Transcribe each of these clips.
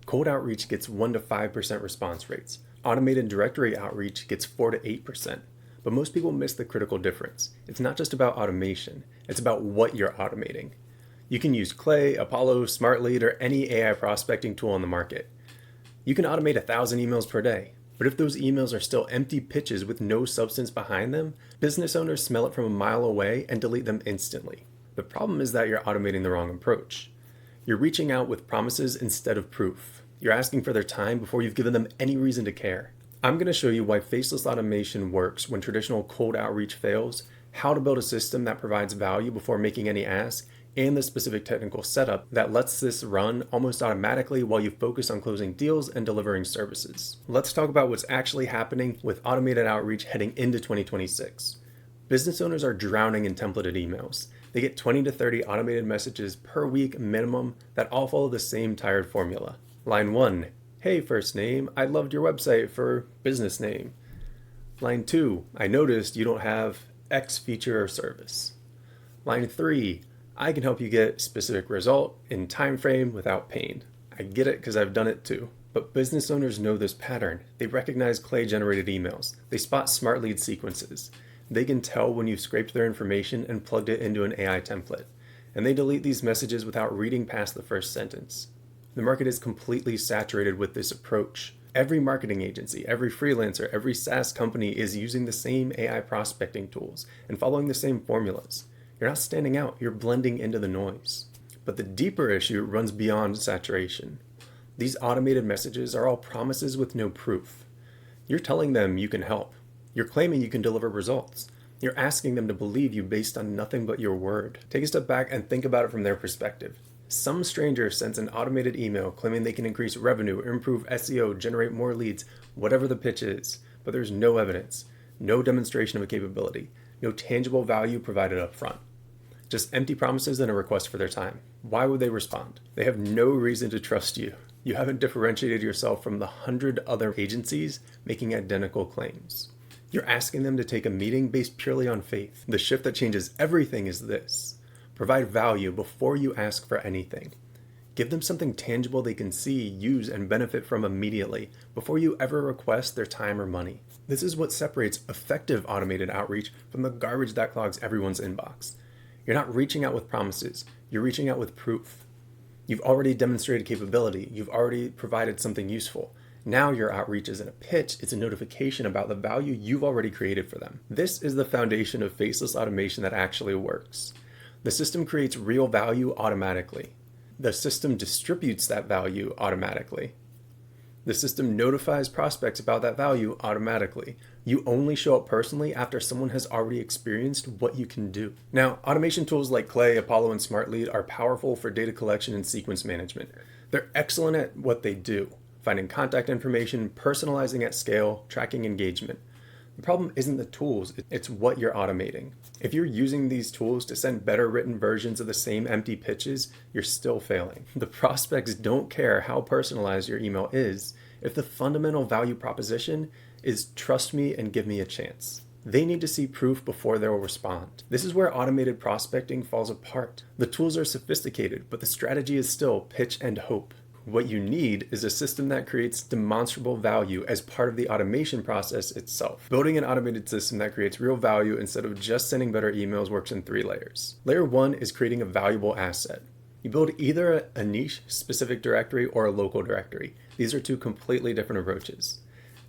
Cold outreach gets 1 to 5% response rates. Automated directory outreach gets 4 to 8%. But most people miss the critical difference. It's not just about automation, it's about what you're automating. You can use Clay, Apollo, SmartLead, or any AI prospecting tool on the market. You can automate 1,000 emails per day, but if those emails are still empty pitches with no substance behind them, business owners smell it from a mile away and delete them instantly. The problem is that you're automating the wrong approach. You're reaching out with promises instead of proof. You're asking for their time before you've given them any reason to care. I'm going to show you why faceless automation works when traditional cold outreach fails, how to build a system that provides value before making any ask, and the specific technical setup that lets this run almost automatically while you focus on closing deals and delivering services. Let's talk about what's actually happening with automated outreach heading into 2026. Business owners are drowning in templated emails. They get 20 to 30 automated messages per week minimum that all follow the same tired formula. Line 1, hey first name, I loved your website for business name. Line 2, I noticed you don't have X feature or service. Line 3, I can help you get specific result in time frame without pain. I get it because I've done it too. But business owners know this pattern. They recognize Clay-generated emails. They spot SmartLead sequences. They can tell when you've scraped their information and plugged it into an AI template. And they delete these messages without reading past the first sentence. The market is completely saturated with this approach. Every marketing agency, every freelancer, every SaaS company is using the same AI prospecting tools and following the same formulas. You're not standing out, you're blending into the noise. But the deeper issue runs beyond saturation. These automated messages are all promises with no proof. You're telling them you can help. You're claiming you can deliver results. You're asking them to believe you based on nothing but your word. Take a step back and think about it from their perspective. Some stranger sends an automated email claiming they can increase revenue, improve SEO, generate more leads, whatever the pitch is, but there's no evidence, no demonstration of a capability, no tangible value provided up front. Just empty promises and a request for their time. Why would they respond? They have no reason to trust you. You haven't differentiated yourself from the 100 other agencies making identical claims. You're asking them to take a meeting based purely on faith. The shift that changes everything is this. Provide value before you ask for anything. Give them something tangible they can see, use, and benefit from immediately before you ever request their time or money. This is what separates effective automated outreach from the garbage that clogs everyone's inbox. You're not reaching out with promises, you're reaching out with proof. You've already demonstrated capability, you've already provided something useful. Now your outreach isn't a pitch, it's a notification about the value you've already created for them. This is the foundation of faceless automation that actually works. The system creates real value automatically. The system distributes that value automatically. The system notifies prospects about that value automatically. You only show up personally after someone has already experienced what you can do. Now, automation tools like Clay, Apollo, and SmartLead are powerful for data collection and sequence management. They're excellent at what they do, finding contact information, personalizing at scale, tracking engagement. The problem isn't the tools, it's what you're automating. If you're using these tools to send better written versions of the same empty pitches, you're still failing. The prospects don't care how personalized your email is if the fundamental value proposition is trust me and give me a chance. They need to see proof before they'll respond. This is where automated prospecting falls apart. The tools are sophisticated, but the strategy is still pitch and hope. What you need is a system that creates demonstrable value as part of the automation process itself. Building an automated system that creates real value instead of just sending better emails works in 3 layers. Layer 1 is creating a valuable asset. You build either a niche specific directory or a local directory. These are 2 completely different approaches.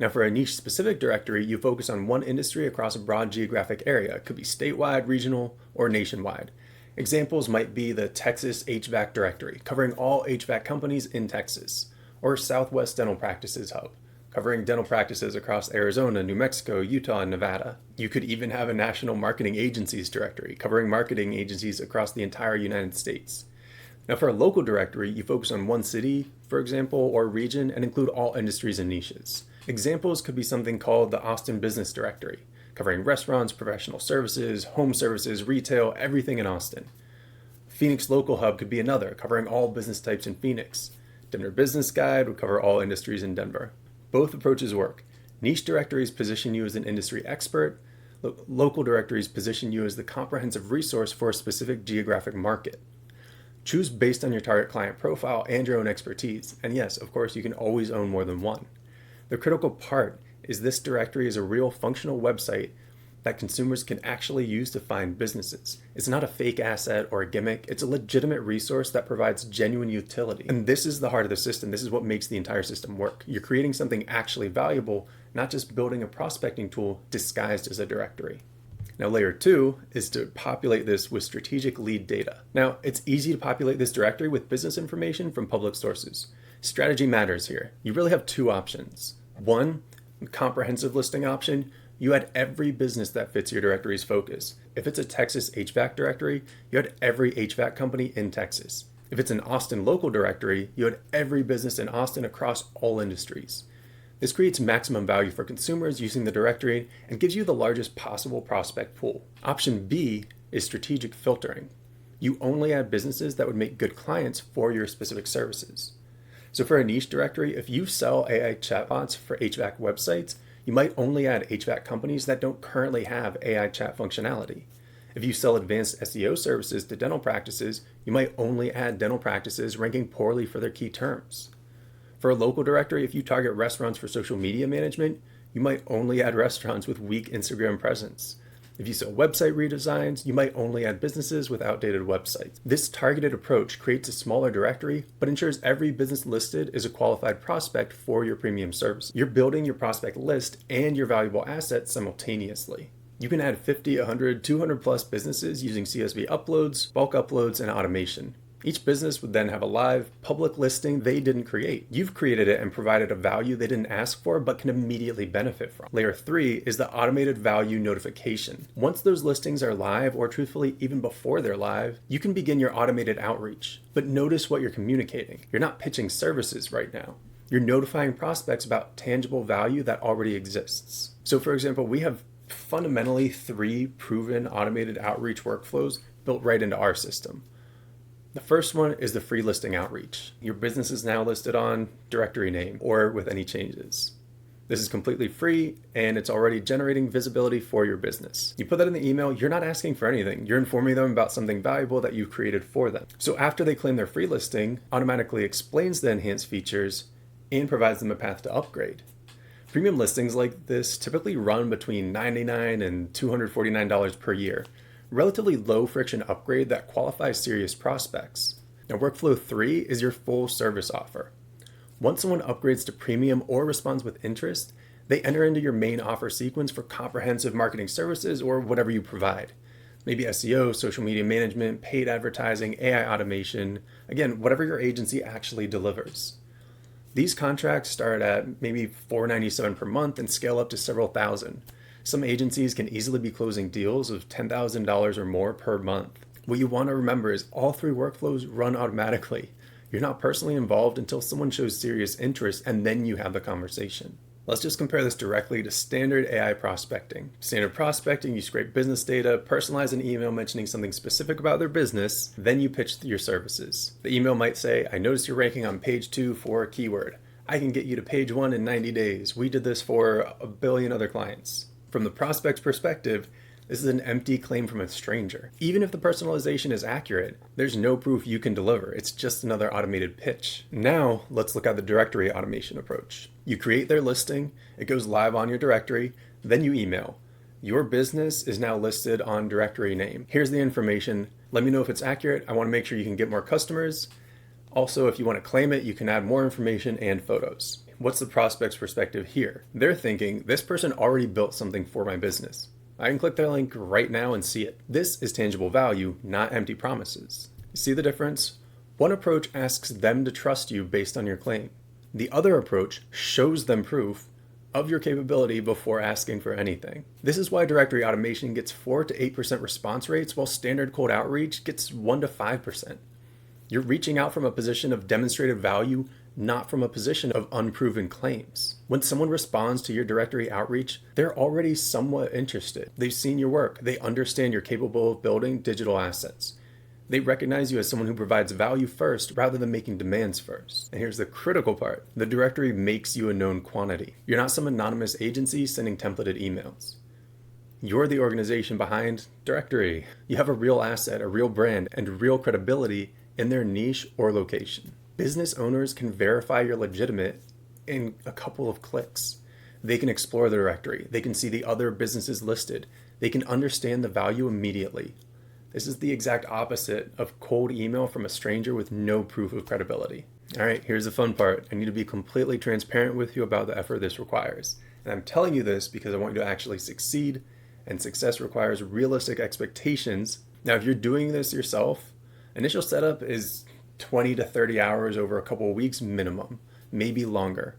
Now for a niche specific directory, you focus on one industry across a broad geographic area. It could be statewide, regional, or nationwide. Examples might be the Texas HVAC directory, covering all HVAC companies in Texas, or Southwest Dental Practices Hub, covering dental practices across Arizona, New Mexico, Utah, and Nevada. You could even have a national marketing agencies directory, covering marketing agencies across the entire United States. Now for a local directory, you focus on one city, for example, or region, and include all industries and niches. Examples could be something called the Austin Business Directory, covering restaurants, professional services, home services, retail, everything in Austin. Phoenix Local Hub could be another, covering all business types in Phoenix. Denver Business Guide would cover all industries in Denver. Both approaches work. Niche directories position you as an industry expert. Local directories position you as the comprehensive resource for a specific geographic market. Choose based on your target client profile and your own expertise. And yes, of course, you can always own more than one. The critical part is this directory is a real functional website that consumers can actually use to find businesses. It's not a fake asset or a gimmick. It's a legitimate resource that provides genuine utility. And this is the heart of the system. This is what makes the entire system work. You're creating something actually valuable, not just building a prospecting tool disguised as a directory. Now, layer 2 is to populate this with strategic lead data. Now, it's easy to populate this directory with business information from public sources. Strategy matters here. You really have two options. One, comprehensive listing option. You add every business that fits your directory's focus. If it's a Texas HVAC directory, you add every HVAC company in Texas. If it's an Austin local directory, you add every business in Austin across all industries. This creates maximum value for consumers using the directory and gives you the largest possible prospect pool. Option B is strategic filtering. You only add businesses that would make good clients for your specific services. So for a niche directory, if you sell AI chatbots for HVAC websites, you might only add HVAC companies that don't currently have AI chat functionality. If you sell advanced SEO services to dental practices, you might only add dental practices ranking poorly for their key terms. For a local directory, if you target restaurants for social media management, you might only add restaurants with weak Instagram presence. If you sell website redesigns, you might only add businesses with outdated websites. This targeted approach creates a smaller directory, but ensures every business listed is a qualified prospect for your premium service. You're building your prospect list and your valuable assets simultaneously. You can add 50, 100, 200 plus businesses using CSV uploads, bulk uploads, and automation. Each business would then have a live, public listing they didn't create. You've created it and provided a value they didn't ask for but can immediately benefit from. Layer 3 is the automated value notification. Once those listings are live, or truthfully even before they're live, you can begin your automated outreach. But notice what you're communicating. You're not pitching services right now. You're notifying prospects about tangible value that already exists. So for example, we have fundamentally 3 proven automated outreach workflows built right into our system. The first one is the free listing outreach. Your business is now listed on directory name or with any changes. This is completely free and it's already generating visibility for your business. You put that in the email, you're not asking for anything. You're informing them about something valuable that you've created for them. So after they claim their free listing, automatically explains the enhanced features and provides them a path to upgrade. Premium listings like this typically run between $99 and $249 per year. Relatively low friction upgrade that qualifies serious prospects. Now, workflow 3 is your full service offer. Once someone upgrades to premium or responds with interest, they enter into your main offer sequence for comprehensive marketing services or whatever you provide. Maybe SEO, social media management, paid advertising, AI automation, again, whatever your agency actually delivers. These contracts start at maybe $497 per month and scale up to several thousand. Some agencies can easily be closing deals of $10,000 or more per month. What you want to remember is all 3 workflows run automatically. You're not personally involved until someone shows serious interest and then you have the conversation. Let's just compare this directly to standard AI prospecting. Standard prospecting, you scrape business data, personalize an email mentioning something specific about their business, then you pitch your services. The email might say, I noticed you're ranking on page 2 for a keyword. I can get you to page 1 in 90 days. We did this for a billion other clients. From the prospect's perspective, this is an empty claim from a stranger. Even if the personalization is accurate, there's no proof you can deliver. It's just another automated pitch. Now, let's look at the directory automation approach. You create their listing, it goes live on your directory, then you email. Your business is now listed on directory name. Here's the information. Let me know if it's accurate. I want to make sure you can get more customers. Also, if you want to claim it, you can add more information and photos. What's the prospect's perspective here? They're thinking, this person already built something for my business. I can click their link right now and see it. This is tangible value, not empty promises. See the difference? One approach asks them to trust you based on your claim. The other approach shows them proof of your capability before asking for anything. This is why directory automation gets 4 to 8% response rates, while standard cold outreach gets 1 to 5%. You're reaching out from a position of demonstrated value, not from a position of unproven claims. When someone responds to your directory outreach, they're already somewhat interested. They've seen your work. They understand you're capable of building digital assets. They recognize you as someone who provides value first rather than making demands first. And here's the critical part. The directory makes you a known quantity. You're not some anonymous agency sending templated emails. You're the organization behind directory. You have a real asset, a real brand, and real credibility in their niche or location. Business owners can verify you're legitimate in a couple of clicks. They can explore the directory. They can see the other businesses listed. They can understand the value immediately. This is the exact opposite of cold email from a stranger with no proof of credibility. All right, here's the fun part. I need to be completely transparent with you about the effort this requires. And I'm telling you this because I want you to actually succeed, and success requires realistic expectations. Now, if you're doing this yourself, initial setup is 20 to 30 hours over a couple of weeks minimum, maybe longer.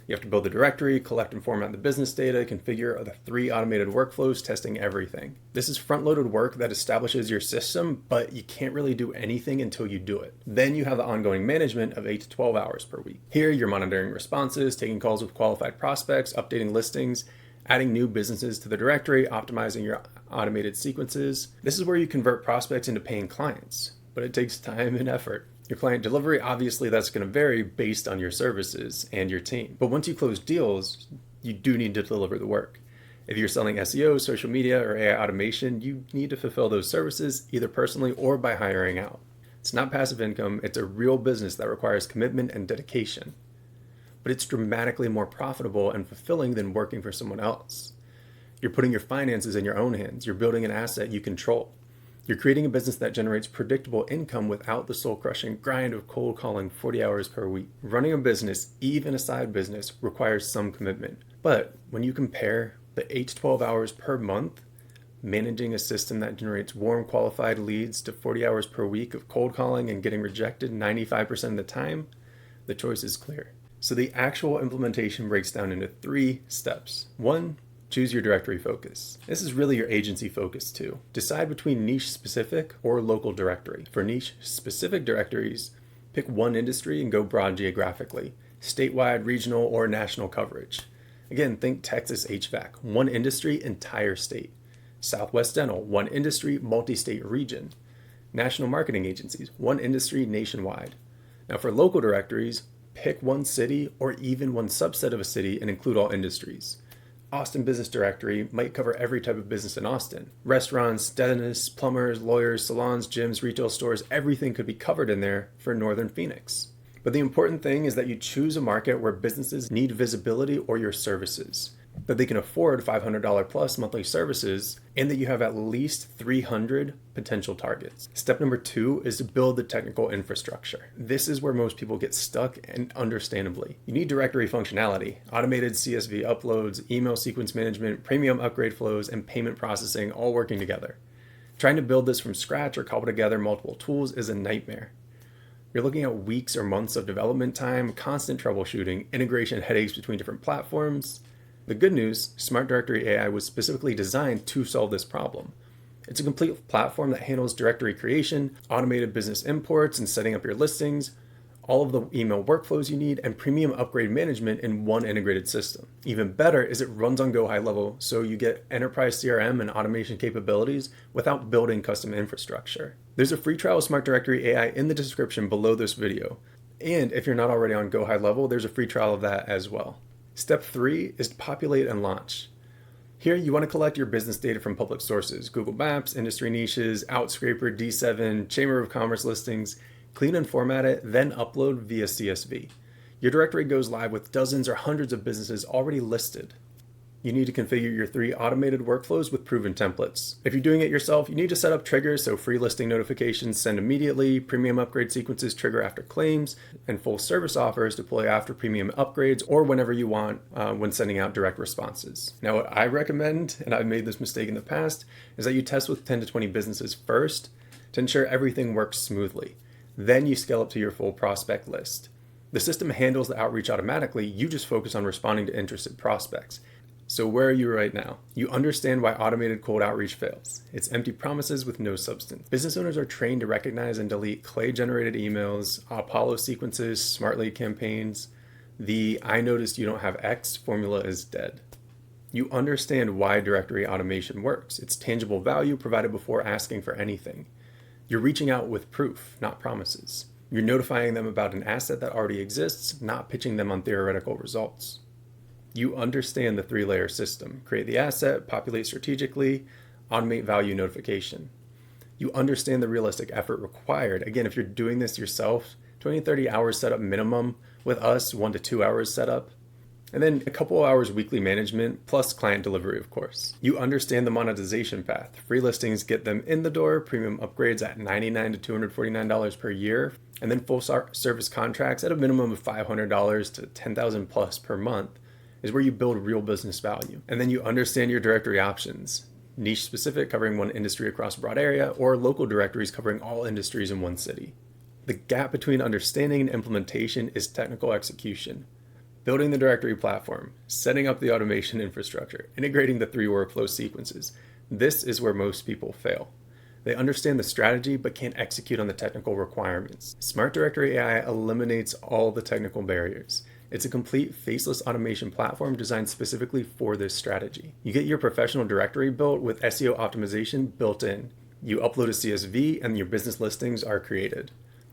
You have to build the directory, collect and format the business data, configure the 3 automated workflows, testing everything. This is front-loaded work that establishes your system, but you can't really do anything until you do it. Then you have the ongoing management of 8 to 12 hours per week. Here, you're monitoring responses, taking calls with qualified prospects, updating listings, adding new businesses to the directory, optimizing your automated sequences. This is where you convert prospects into paying clients, but it takes time and effort. Your client delivery, obviously that's going to vary based on your services and your team. But once you close deals, you do need to deliver the work. If you're selling SEO, social media, or AI automation, you need to fulfill those services either personally or by hiring out. It's not passive income, it's a real business that requires commitment and dedication. But it's dramatically more profitable and fulfilling than working for someone else. You're putting your finances in your own hands. You're building an asset you control. You're creating a business that generates predictable income without the soul-crushing grind of cold calling 40 hours per week. Running a business, even a side business, requires some commitment. But when you compare the 8 to 12 hours per month, managing a system that generates warm, qualified leads to 40 hours per week of cold calling and getting rejected 95% of the time, the choice is clear. So the actual implementation breaks down into 3 steps. 1, choose your directory focus. This is really your agency focus too. Decide between niche specific or local directory. For niche specific directories, pick one industry and go broad geographically. Statewide, regional, or national coverage. Again, think Texas HVAC, one industry, entire state. Southwest Dental, one industry, multi-state region. National marketing agencies, one industry, nationwide. Now for local directories, pick one city or even one subset of a city and include all industries. Austin Business Directory might cover every type of business in Austin. Restaurants, dentists, plumbers, lawyers, salons, gyms, retail stores, everything could be covered in there for Northern Phoenix. But the important thing is that you choose a market where businesses need visibility or your services, that they can afford $500 plus monthly services, and that you have at least 300 potential targets. Step number 2 is to build the technical infrastructure. This is where most people get stuck, and understandably. You need directory functionality, automated CSV uploads, email sequence management, premium upgrade flows, and payment processing all working together. Trying to build this from scratch or cobble together multiple tools is a nightmare. You're looking at weeks or months of development time, constant troubleshooting, integration headaches between different platforms. The good news, Smart Directory AI was specifically designed to solve this problem. It's a complete platform that handles directory creation, automated business imports and setting up your listings, all of the email workflows you need, and premium upgrade management in one integrated system. Even better is it runs on Go high level, so you get enterprise CRM and automation capabilities without building custom infrastructure. There's a free trial of Smart Directory AI in the description below this video. And if you're not already on Go high level, there's a free trial of that as well. Step 3 is to populate and launch. Here, you want to collect your business data from public sources, Google Maps, industry niches, Outscraper, D7, Chamber of Commerce listings, clean and format it, then upload via CSV. Your directory goes live with dozens or hundreds of businesses already listed. You need to configure your 3 automated workflows with proven templates. If you're doing it yourself, you need to set up triggers so free listing notifications send immediately, premium upgrade sequences trigger after claims, and full service offers deploy after premium upgrades or whenever you want when sending out direct responses. Now, what I recommend, and I've made this mistake in the past, is that you test with 10 to 20 businesses first to ensure everything works smoothly. Then you scale up to your full prospect list. The system handles the outreach automatically, you just focus on responding to interested prospects. So where are you right now? You understand why automated cold outreach fails. It's empty promises with no substance. Business owners are trained to recognize and delete clay-generated emails, Apollo sequences, smart lead campaigns. The "I noticed you don't have X" formula is dead. You understand why directory automation works. It's tangible value provided before asking for anything. You're reaching out with proof, not promises. You're notifying them about an asset that already exists, not pitching them on theoretical results. You understand the 3-layer system. Create the asset, populate strategically, automate value notification. You understand the realistic effort required. Again, if you're doing this yourself, 20 to 30 hours setup minimum. With us, 1 to 2 hours setup. And then a couple hours weekly management plus client delivery, of course. You understand the monetization path. Free listings get them in the door, premium upgrades at $99 to $249 per year, and then full service contracts at a minimum of $500 to $10,000 plus per month is where you build real business value. And then you understand your directory options. Niche specific, covering one industry across a broad area, or local directories covering all industries in one city. The gap between understanding and implementation is technical execution. Building the directory platform, setting up the automation infrastructure, integrating the 3 workflow sequences. This is where most people fail. They understand the strategy but can't execute on the technical requirements. Smart Directory AI eliminates all the technical barriers. It's a complete faceless automation platform designed specifically for this strategy. You get your professional directory built with SEO optimization built in. You upload a CSV and your business listings are created.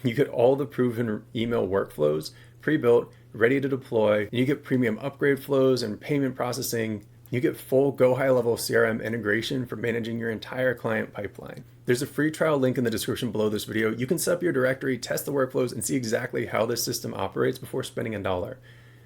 You get all the proven email workflows pre-built, ready to deploy, and you get premium upgrade flows and payment processing. You get full Go High level CRM integration for managing your entire client pipeline. There's a free trial link in the description below this video. You can set up your directory, test the workflows, and see exactly how this system operates before spending $1.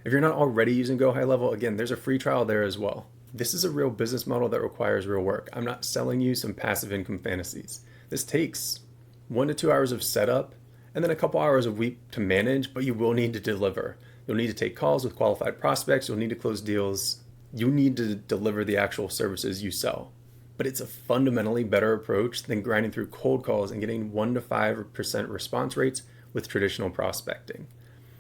If you're not already using Go High level, again, there's a free trial there as well. This is a real business model that requires real work. I'm not selling you some passive income fantasies. This takes 1 to 2 hours of setup and then a couple hours a week to manage, but you will need to deliver. You'll need to take calls with qualified prospects. You'll need to close deals. You need to deliver the actual services you sell. But it's a fundamentally better approach than grinding through cold calls and getting 1 to 5% response rates with traditional prospecting.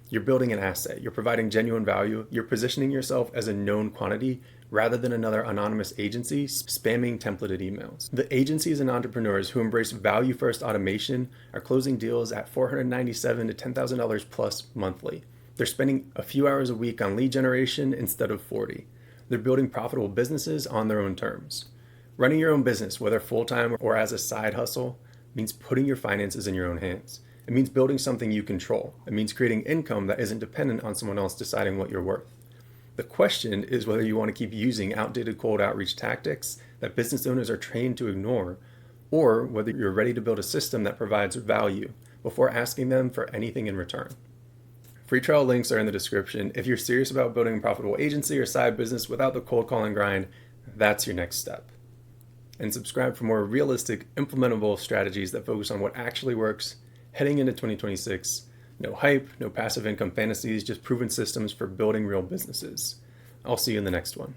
You're building an asset. You're providing genuine value. You're positioning yourself as a known quantity rather than another anonymous agency spamming templated emails. The agencies and entrepreneurs who embrace value-first automation are closing deals at $497 to $10,000 plus monthly. They're spending a few hours a week on lead generation instead of 40. They're building profitable businesses on their own terms. Running your own business, whether full-time or as a side hustle, means putting your finances in your own hands. It means building something you control. It means creating income that isn't dependent on someone else deciding what you're worth. The question is whether you want to keep using outdated cold outreach tactics that business owners are trained to ignore, or whether you're ready to build a system that provides value before asking them for anything in return. Free trial links are in the description. If you're serious about building a profitable agency or side business without the cold calling grind, that's your next step. And subscribe for more realistic, implementable strategies that focus on what actually works heading into 2026. No hype, no passive income fantasies, just proven systems for building real businesses. I'll see you in the next one.